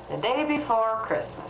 the day before Christmas.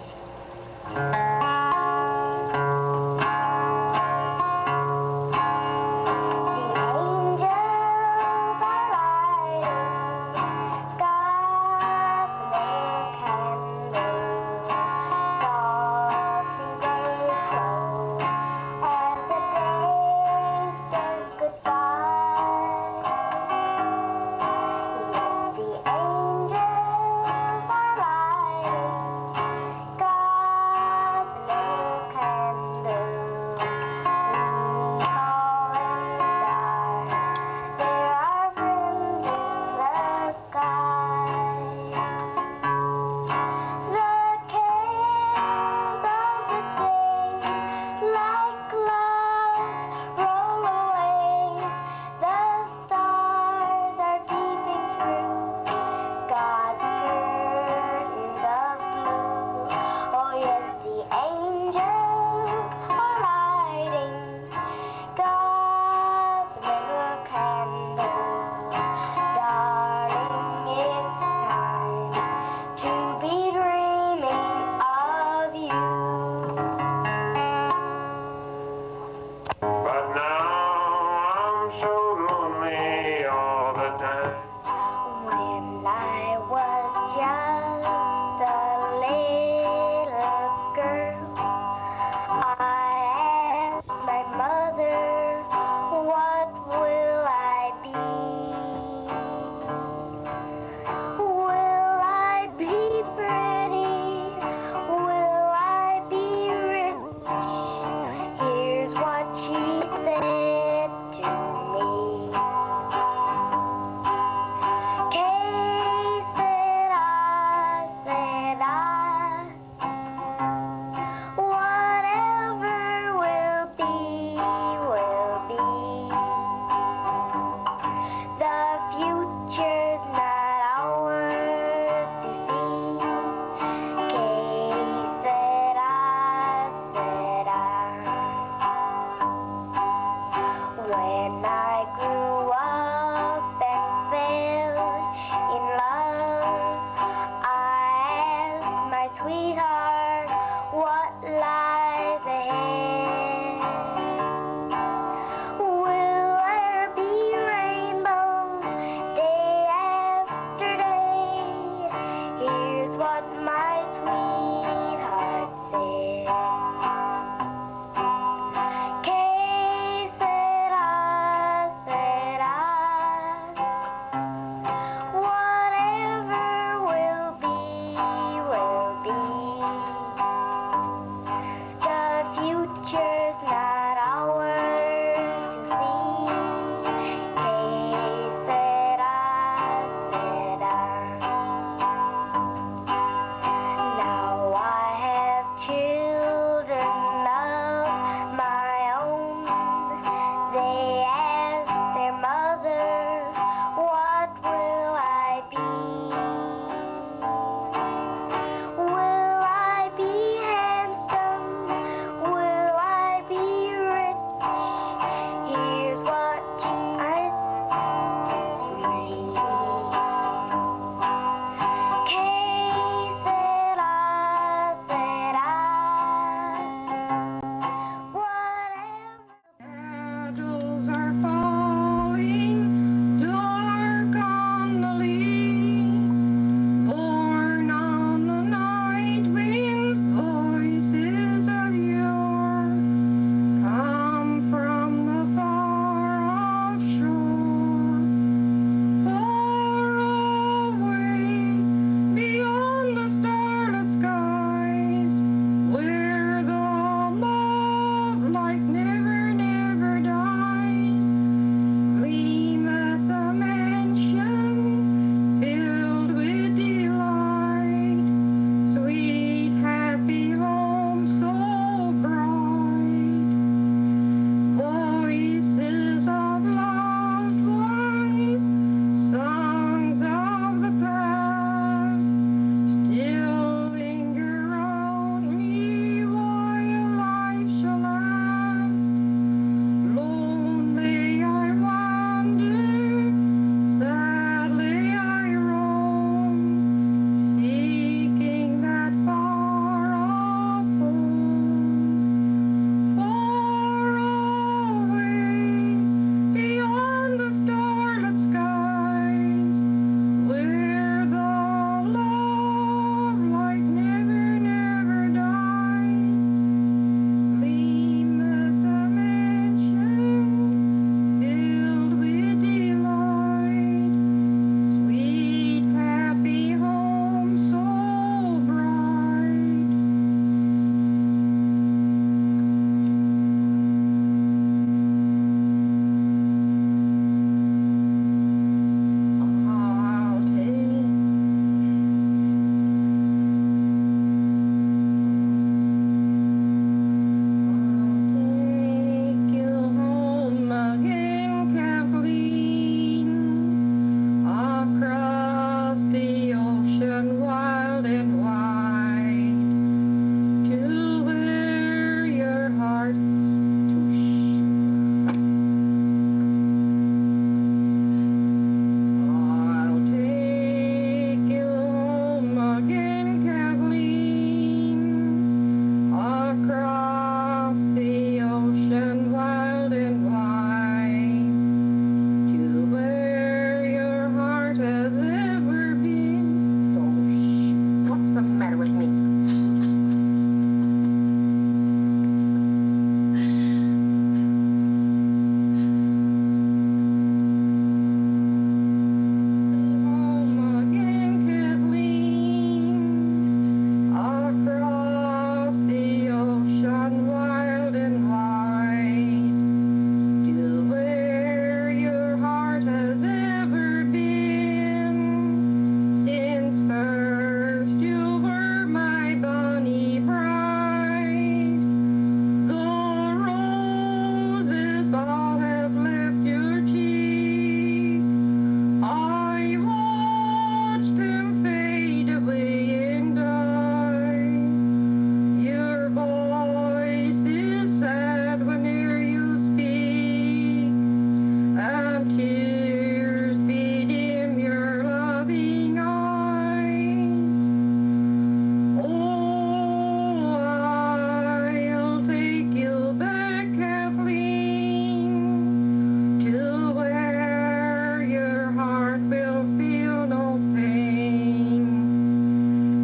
feel no pain.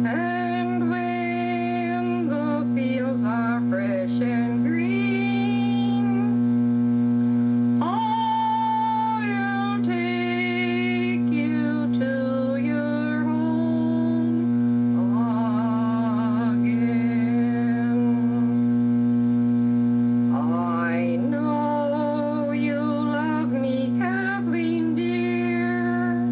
And when the fields are fresh and green, I'll take you to your home again. I know you love me, Kathleen dear.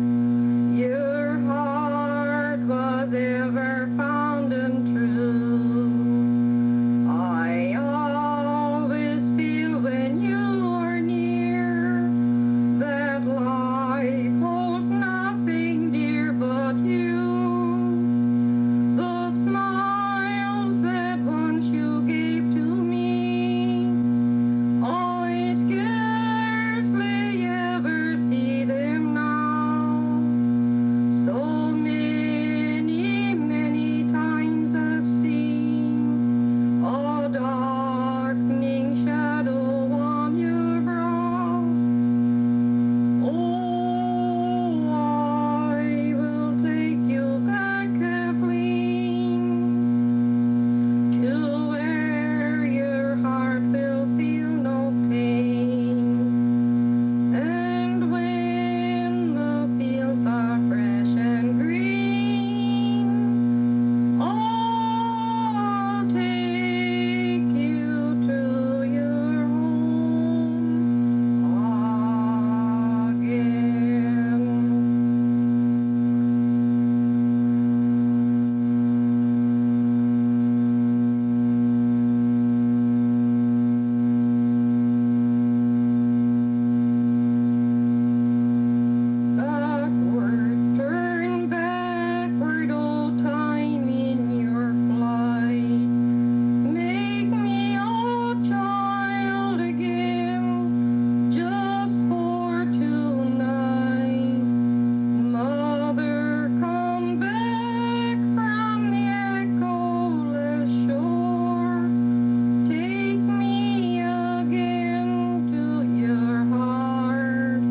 Your heart was ever fond and true. I always feel when you are near that life holds nothing dear but you. The smiles that once you gave to me, I scarcely ever see them now. So many, many times I've seen a darkening shadow on your brow. Oh, I will take you back, Kathleen, to where your heart will feel no pain. And when the fields are fresh and green, I'll take you to your home again. Backward, turn backward, old time in your flight. Make me a child again, just for tonight. Mother, come back from the echoless shore. Take me again to your heart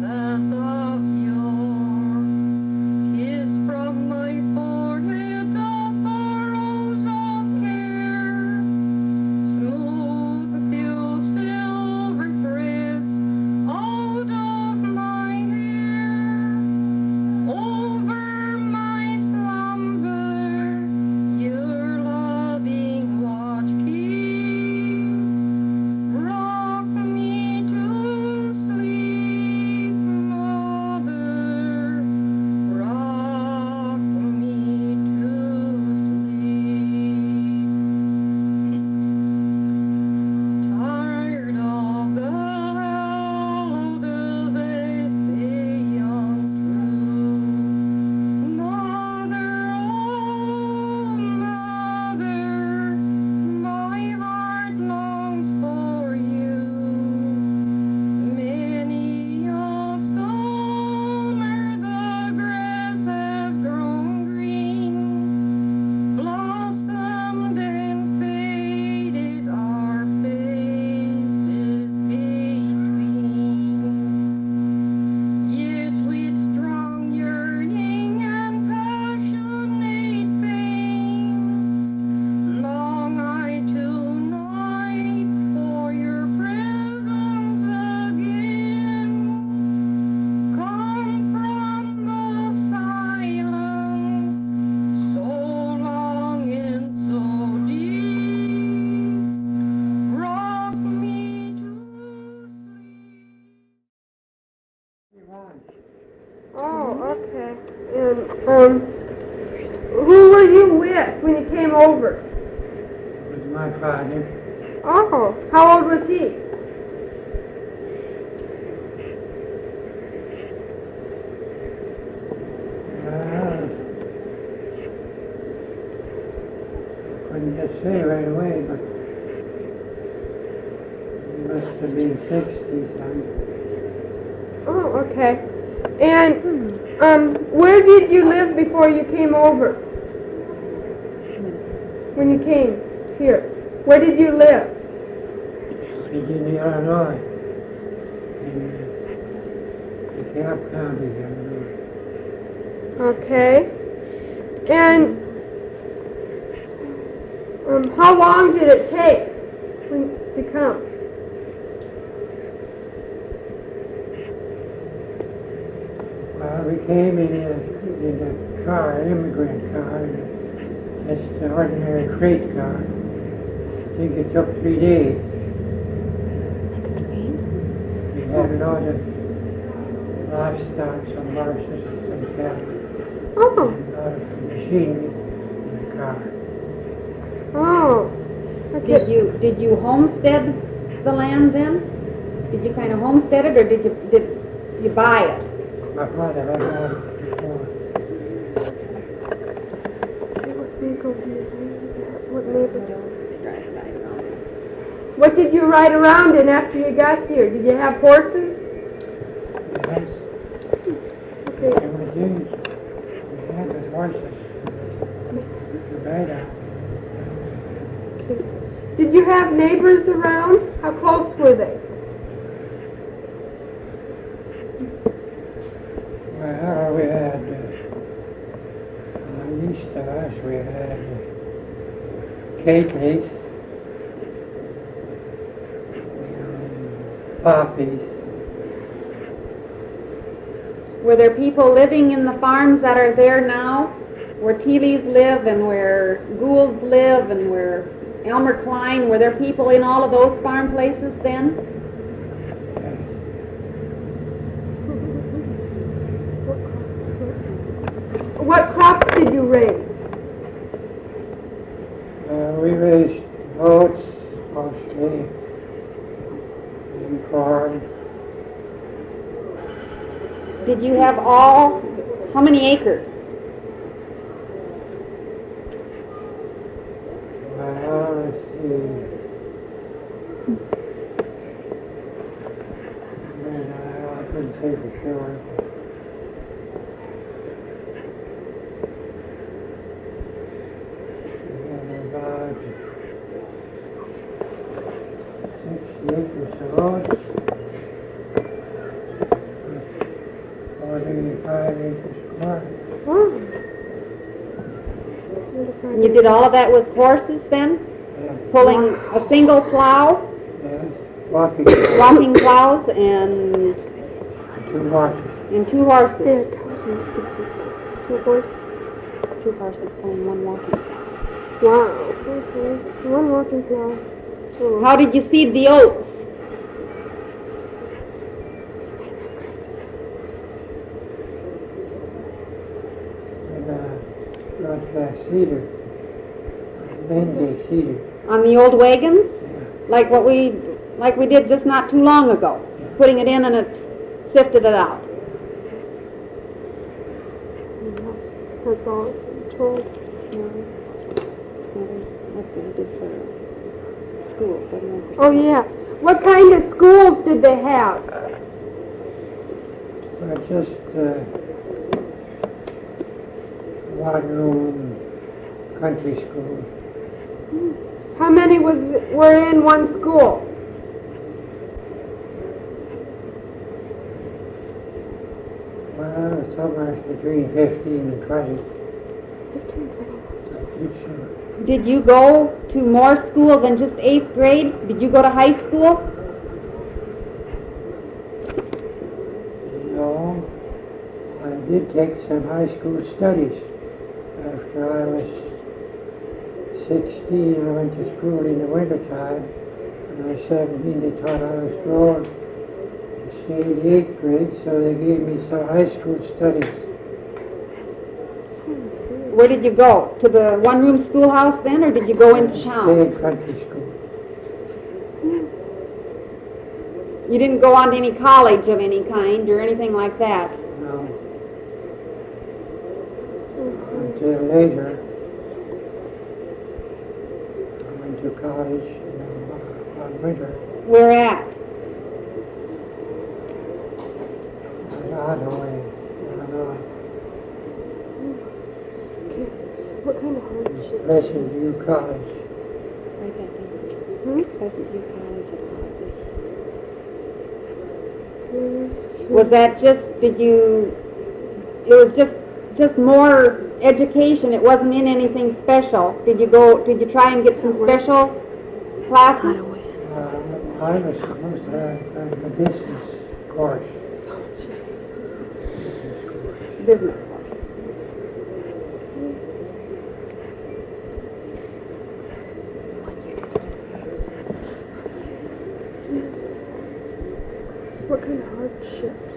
as of yore. Kiss from my forehead the furrows of care. Smooth the silver threads out of my hair. Over my slumber, your loving watch keep. Rock me to sleep, mother. Rock me to sleep. Tired of the hallowed they say untrue. Mother, oh mother, my heart longs for you. Many a summer the grass has grown green, blossomed and faded our faces between. Yet with strong yearning and passionate pain, long I tonight for your presence again. Come from the silence, so long and so deep. Rock me to sleep. Oh, okay. And who were you with when you came over? It was my father. Oh, how old was he? Couldn't just say right away, but he must have been 60-something. Oh, okay. And where did you live before you came over? When you came here, where did you live? Virginia, Illinois. In DeKalb County, Illinois. Okay. And how long did it take to come? Well, we came in a car, immigrant car, just an ordinary freight car. I think it took 3 days. We had a lot of livestock, some horses, some cattle, Oh. and a lot of machinery in the car. Oh. Okay. Did you homestead the land then? Did you kind of homestead it, or did you buy it? My father had all it before. What neighbors? What did you ride around in after you got here? Did you have horses? Yes, Okay. there were days we had the horses to ride on. Did you have neighbors around? How close were they? Well, we had, east of us, we had Kittleson, Poppies. Were there people living in the farms that are there now? Where Teeleys live and where Goulds live and where Elmer Klein, were there people in all of those farm places then? What crops did you raise? We raised oats mostly, and corn. Did you have how many acres? Well, let's see. I couldn't say for sure. We had about 60 acres of oats, 45 acres of corn. Oh. You did all of that with horses then? Yeah. Pulling a single plow, Yes, walking. walking plows, and 2 horses. two horses. Yeah, cows and pigs. 2 horses. 2 horses pulling 1 walking. Wow. Okay. 1 walking plow. Oh. How did you seed the oats? And broadcast cedar, Monday cedar. On the old wagons? Yeah. Like we did just not too long ago, putting it in and it sifted it out. That's all I'm told. That's what we did for schools. Oh, yeah. What kind of schools did they have? Well, just one room country school. How many were in one school? Well, somewhere between 15 and 20. Sure. Did you go to more school than just 8th grade? Did you go to high school? No, I did take some high school studies. After I was 16, I went to school in the wintertime. When I was 17, they thought I was too old to stay in the 8th grade, so they gave me some high school studies. Where did you go? To the one-room schoolhouse then, or did you go into town? Stayed country school. You didn't go on to any college of any kind or anything like that? No. Until later, I went to college on winter. Where at? Illinois. What kind of hardship? Pleasant View College. Right that down. Hmm? Pleasant View College at Harvard. Yes. Was that just, it was just just more education. It wasn't in anything special. Did you try and get some special classes? I was supposed to have a business course. Business course. What kind of hardships?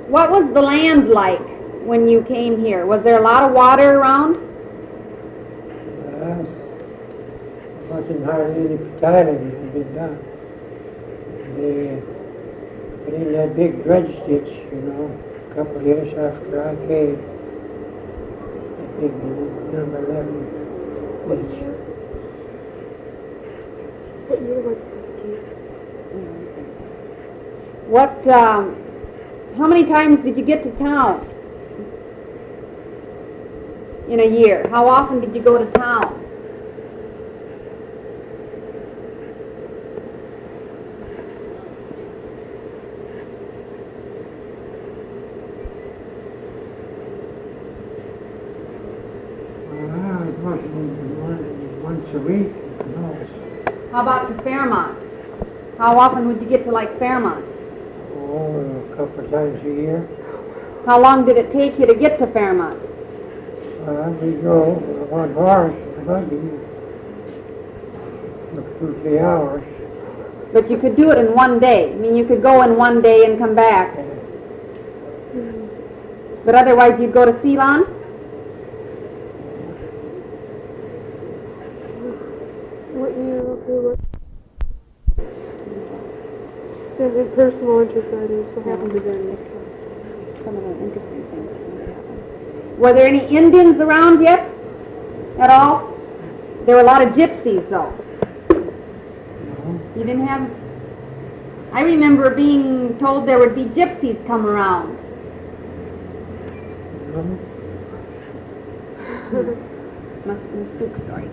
What was the land like when you came here? Was there a lot of water around? Wasn't hardly any tiling had been done. They put in that big dredge ditch, a couple of years after I came. That big number 11 ditch. What year was it? How many times did you get to town in a year? How often did you go to town? Well, it wasn't once a week, How about to Fairmont? How often would you get to Fairmont? Oh, a couple of times a year. How long did it take you to get to Fairmont? We go with one horse, a buggy, for 2 or 3 hours. But you could do it in one day. I mean, you could go in one day and come back. But otherwise you'd go to Ceylon? What year? Okay, and personal interest, that is. What happened to them? Some of the interesting things. Were there any Indians around yet? At all? There were a lot of gypsies, though. You didn't have... I remember being told there would be gypsies come around. Must have been a spook story.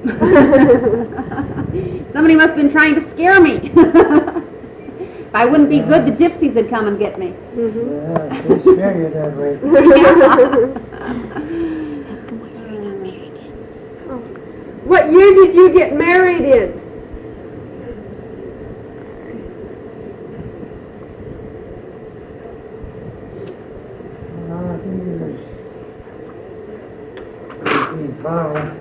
Somebody must have been trying to scare me. If I wouldn't be good, the gypsies would come and get me. Yeah, they scare you that way. What year did you get married in? I think it was 1905.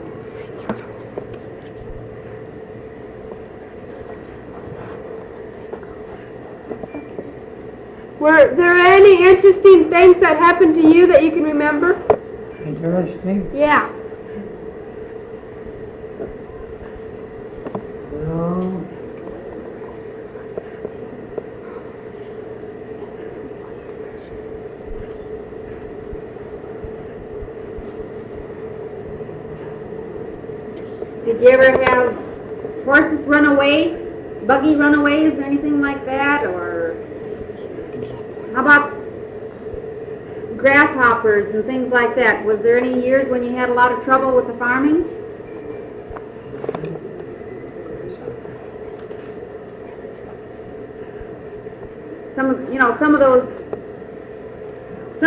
Were there any interesting things that happened to you that you can remember? Interesting? Yeah. No. Did you ever have horses run away? Buggy runaways or anything like that? Or how about grasshoppers and things like that? Was there any years when you had a lot of trouble with the farming? Some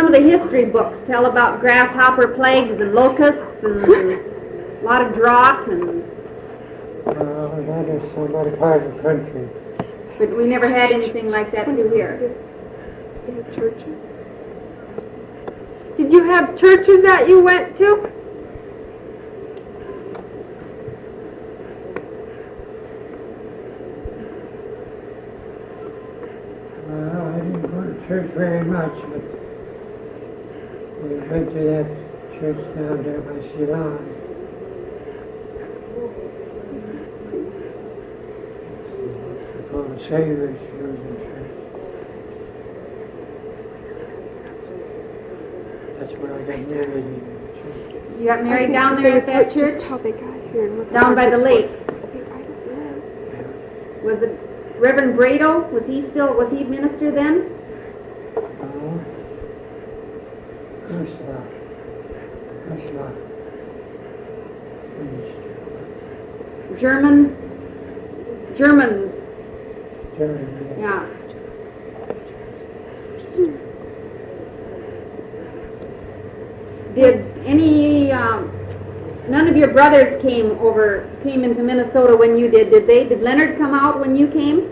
of the history books tell about grasshopper plagues and locusts and a lot of drought and... That is some other part of the country. But we never had anything like that through here. You had churches? Did you have churches that you went to? Well, I didn't go to church very much, but we went to that church down there by Ceylon. It's called the Savior's Chosen Church. That's where I got married in the church. You got married down there at that church? Just how they got here and what Down by the lake. I don't know. Was it Reverend Brado? Was he minister then? Ursula. German. German, Yeah. Did any, none of your brothers came into Minnesota when you did they? Did Leonard come out when you came?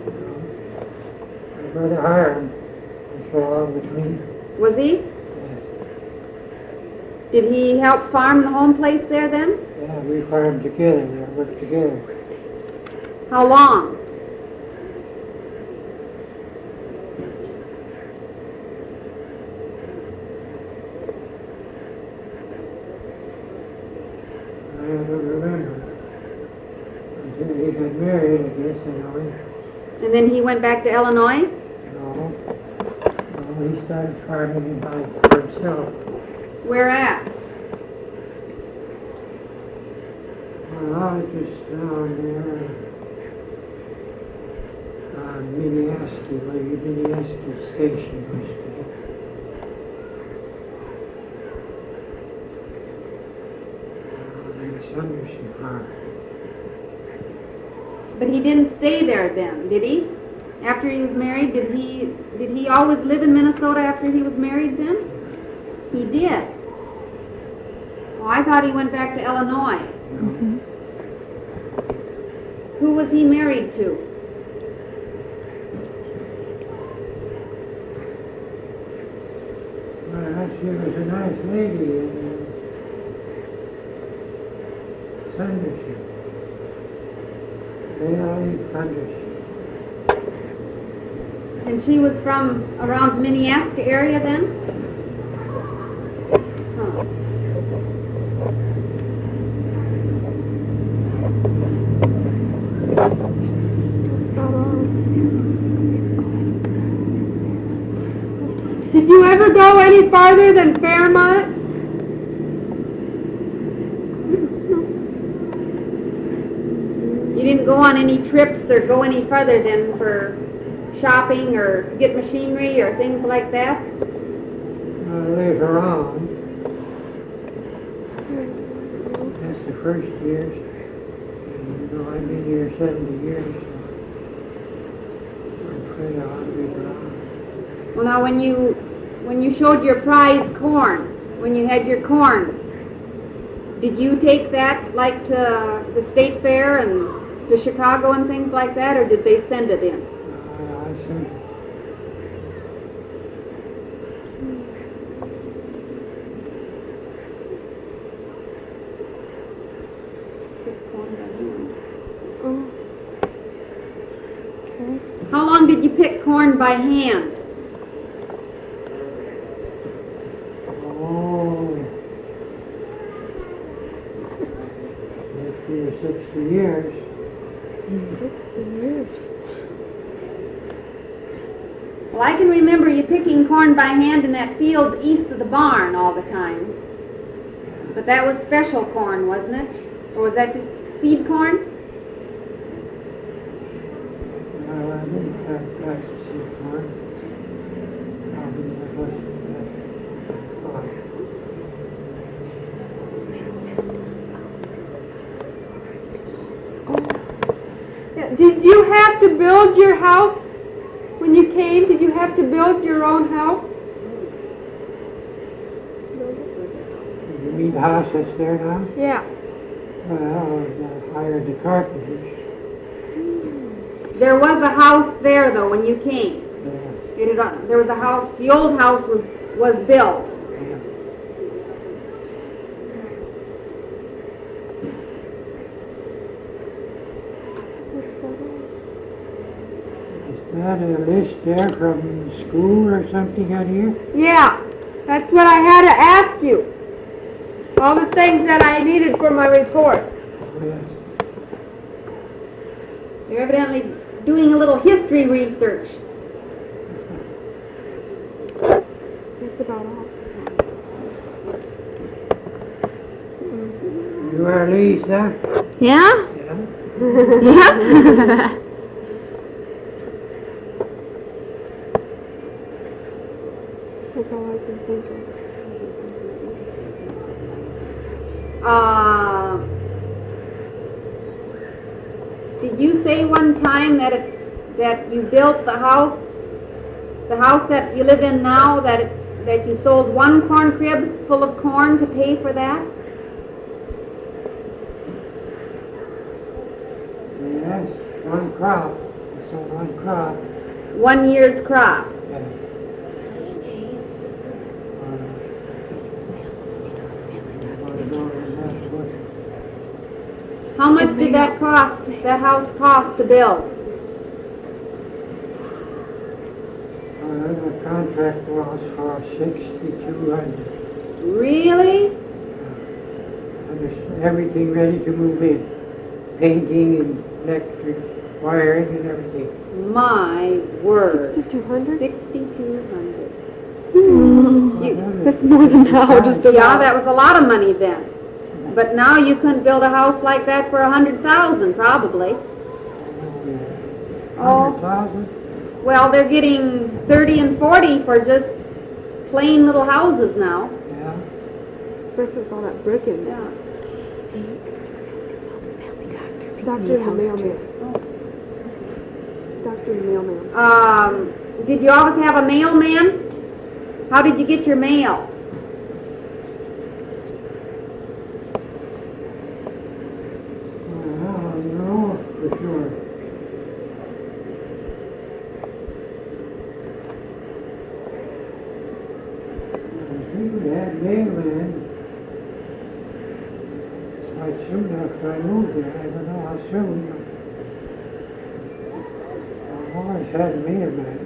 My brother Hiram was along with me. Was he? Yes. Did he help farm the home place there then? Yeah, we farmed together. We worked together. How long? I don't remember. Until he got married, I guess, And then he went back to Illinois? No. No, he started farming for himself. Where at? Well, just down there on Minneaski, where your Minneaski station used to be. Sanderson Farm. But he didn't stay there then, did he? After he was married, did he always live in Minnesota after he was married then? He did. Oh, I thought he went back to Illinois. Mm-hmm. Who was he married to? Well, she was a nice lady in Sanderson. Sanderson. And she was from around Minneaska area then? Huh. Did you ever go any farther than Fairmont? You didn't go on any trips or go any further then for shopping or to get machinery or things like that? Later on, that's the first years. And, I've been here 70 years, so I'm pretty on later on. Well, now when you showed your prize corn, when you had your corn, did you take that like to the state fair and to Chicago and things like that, or did they send it in? I sent it. How long did you pick corn by hand? Oh, 50 or 60 years. 60 years. Well, I can remember you picking corn by hand in that field east of the barn all the time. But that was special corn, wasn't it? Or was that just seed corn? I didn't have guys to see corn. Probably that wasn't Did you have to build your house when you came? Did you have to build your own house? You mean the house that's there now? Yeah. Well, I hired the carpenters. There was a house there, though, when you came. Yeah. There was a house, the old house was built. Yeah. Is that a list there from school or something out here? Yeah. That's what I had to ask you. All the things that I needed for my report. Yes. You're evidently doing a little history research. That's about all. You are Lisa? Yeah? Yeah. Yeah? That's all I can think of. Did you say one time that you built the house that you live in now, that that you sold one corn crib full of corn to pay for that? Yes, one crop. I sold one crop. 1 year's crop. Yeah. How much did that house cost to build? The contract was for $6,200. Really? And there's everything ready to move in. Painting and electric wiring and everything. My word. 6,200? 6,200. That's more than how, just Yeah, about. that was a lot of money then. But now you couldn't build a house like that for 100,000 probably. Oh. 100,000? Well, they're getting 30 and 40 for just plain little houses now. Yeah. Especially with all that brick in there. Yeah. Doctor and the mailman. Doctor and the mailman. Did you always have a mailman? How did you get your mail? Well, no, for sure. I think we had mailmen quite soon after I moved there. I don't know how soon. I've always had a mailman.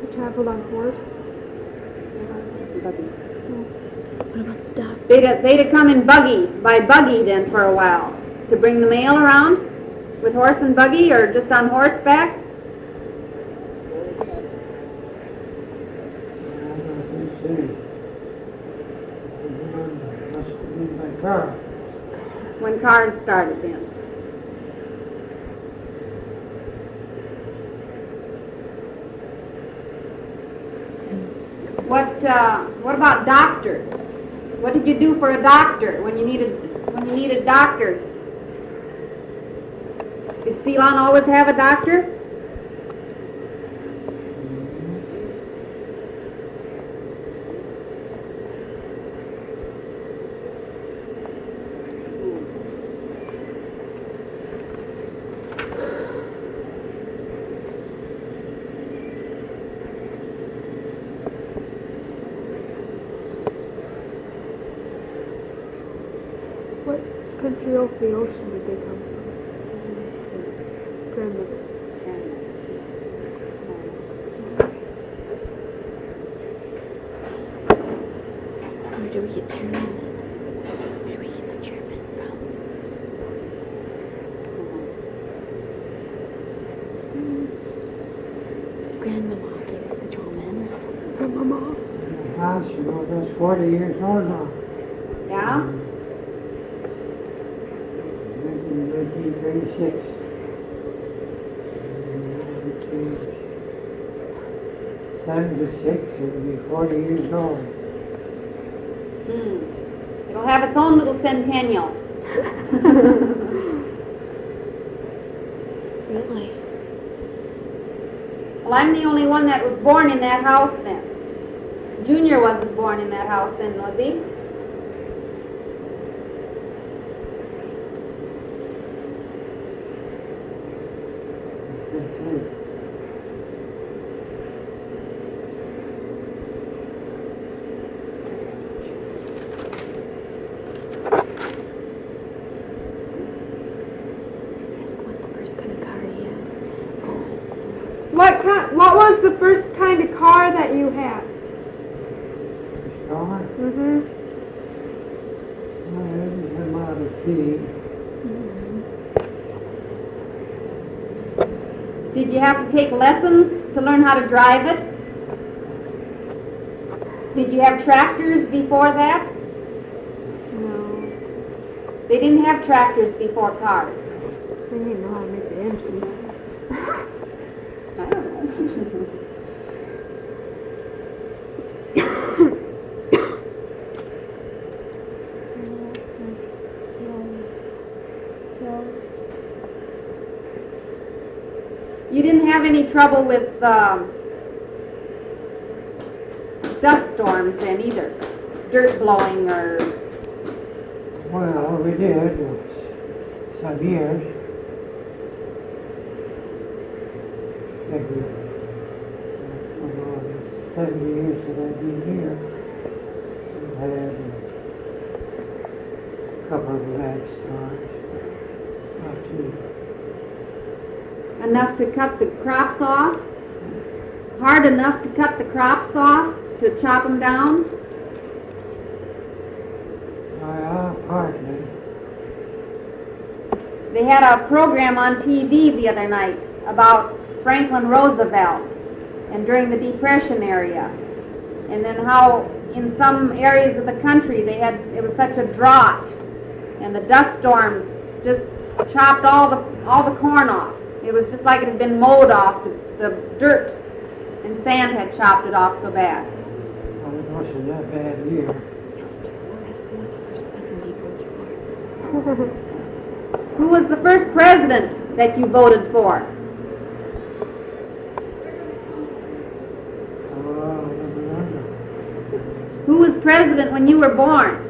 You traveled on horse? They'd have come in by buggy then for a while to bring the mail around with horse and buggy or just on horseback. Must have been by car. When cars started then. What about doctors? What did you do for a doctor when you needed doctors? Did Ceylon always have a doctor? What country off the ocean did they come from? Grandmother. Where do we get German? Where do we get the German from? So Grandmama gave us the German. Grandmama. The house, you know, that's 40 years old now. Yeah? 1936. 76, it'll be 40 years old. It'll have its own little centennial. Really? Well, I'm the only one that was born in that house then. Junior wasn't born in that house then, was he? Ask what the first kind of car he had. What was the first kind of car that you had? Car? Mm-hmm. It was a Model T. Did you have to take lessons to learn how to drive it? Did you have tractors before that? No. They didn't have tractors before cars. They didn't know how to make the engines. I don't know. You didn't have any trouble with dust storms then either? Dirt blowing or... Well, we did some years. Maybe the 70 years that I've been here, we've had a couple of bad storms, not too. Enough to cut the crops off? Hard enough to cut the crops off? To chop them down? Partly. They had a program on TV the other night about Franklin Roosevelt and during the Depression area, and then how in some areas of the country it was such a drought, and the dust storms just chopped all the corn off. It was just like it had been mowed off. The dirt and sand had chopped it off so bad. Well, it wasn't that bad here. Who was the first president that you voted for? Who was president when you were born?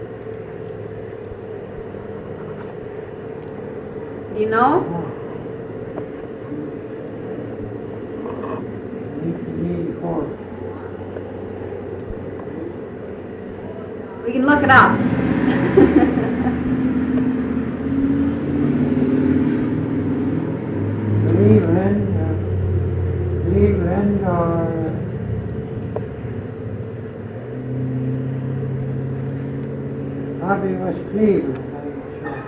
Do you know? We can look it up. Cleveland or probably was Cleveland, I'm sure.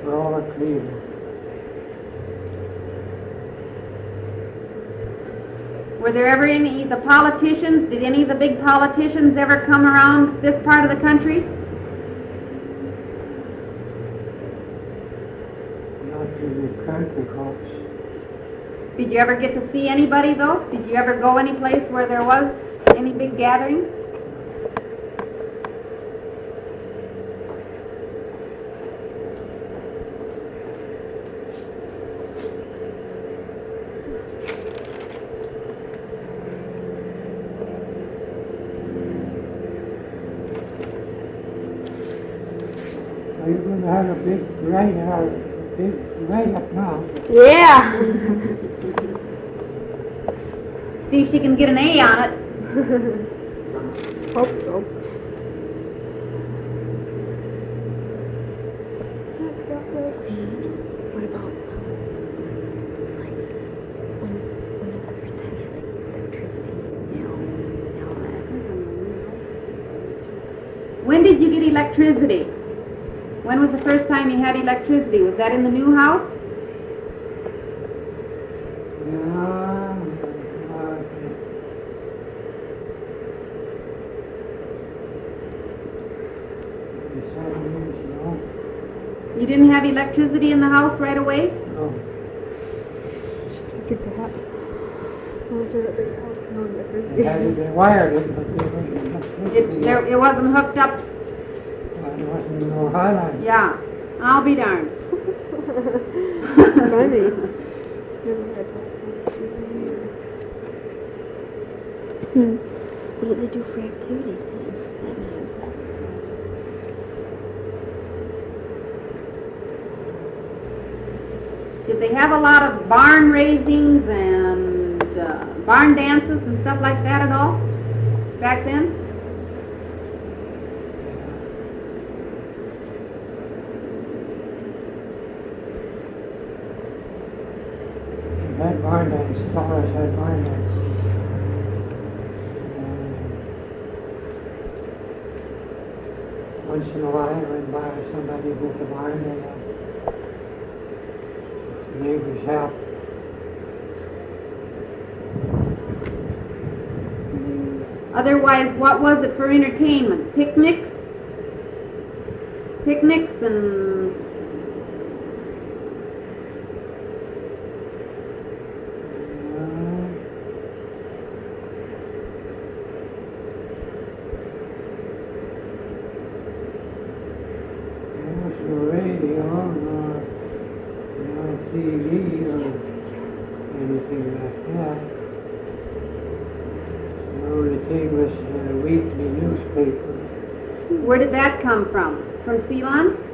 Grover Cleveland. Were there ever any of the politicians, did any of the big politicians ever come around this part of the country? Country folks. Did you ever get to see anybody though? Did you ever go any place where there was any big gathering? Are you going to have a big rain up now? Yeah. See if she can get an A on it. Hope so. What about, like, when was the first time you had, like, electricity? Now that. When did you get electricity? When was the first time you had electricity? Was that in the new house? You didn't have electricity in the house right away? No. Look at that. Oh, there's a big house. No, They had wired it, but It wasn't hooked up. there wasn't no highlight. Yeah, I'll be darned. Funny. What did they do for activities then that night? Did they have a lot of barn raisings and barn dances and stuff like that at all back then? They had barn dance, always had barn dance. Once in a while, I went by somebody with a barn and neighbors help. Otherwise, what was it for entertainment? Picnics? Picnics and... there was no radio, no TV, or anything like that. The only thing was a weekly newspaper. Where did that come from? From Ceylon?